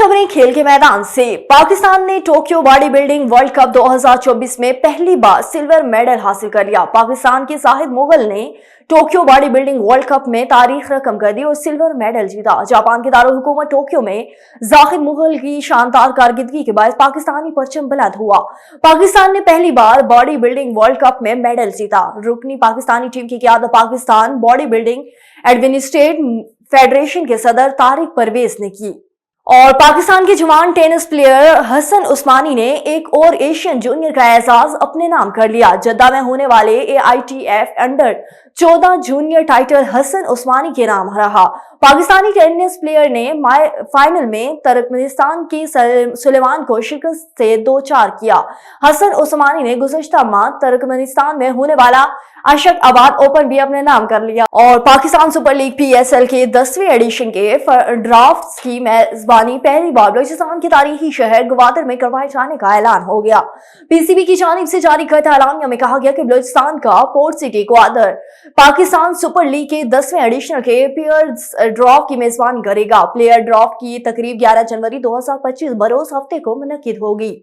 खबरें खेल के मैदान से। पाकिस्तान ने Tokyo body building world cup 2024 में पहली बार सिल्वर मेडल हासिल कर लिया। पाकिस्तान के शाहिद मुगल ने Tokyo body building world cup में तारीख रकम कर दी और सिल्वर मेडल जीता। जापान के दारुल हुकूमत टोक्यो में जाहिद मुगल की शानदार कारकर्दगी के बाद पाकिस्तानी परचम बुलंद हुआ। पाकिस्तान ने पहली बार बॉडी बिल्डिंग वर्ल्ड कप में मेडल जीता। रुकनी पाकिस्तानी टीम की क़यादत Pakistan body building administrative federation के सदर तारिक परवेज ने की। और पाकिस्तान के जवान टेनिस प्लेयर हसन उस्मानी ने एक और एशियन जूनियर का एजाज अपने नाम कर लिया। जद्दा में होने वाले AITF under 14 junior title Hasan Usmani के नाम रहा। पाकिस्तानी टेनिस प्लेयर ने फाइनल में तुर्कमेनिस्तान की सुलेमान को शिकस्त से 2-4 किया। हसन उस्मानी ने गुज़श्ता माह तुर्कमेनिस्तान में होने वाला अशक-आबाद ओपन भी अपने नाम कर लिया। और पाकिस्तान सुपर लीग PSL के 10वें एडिशन के ड्राफ्ट की मेजबानी पहली बार बलूचिस्तान के तारीखी शहर ग्वादर में करवाए जाने का ऐलान हो गया। PCB की जानिब से जारी करता एलानिया में कहा गया कि बलूचिस्तान का port city Gwadar Pakistan super league के 10वें एडिशन के प्लेयर्स ड्राफ्ट की मेजबानी करेगा। प्लेयर ड्राफ्ट की तकरीब 11 जनवरी 2025 बरोज हफ्ते को मुनक्किद होगी।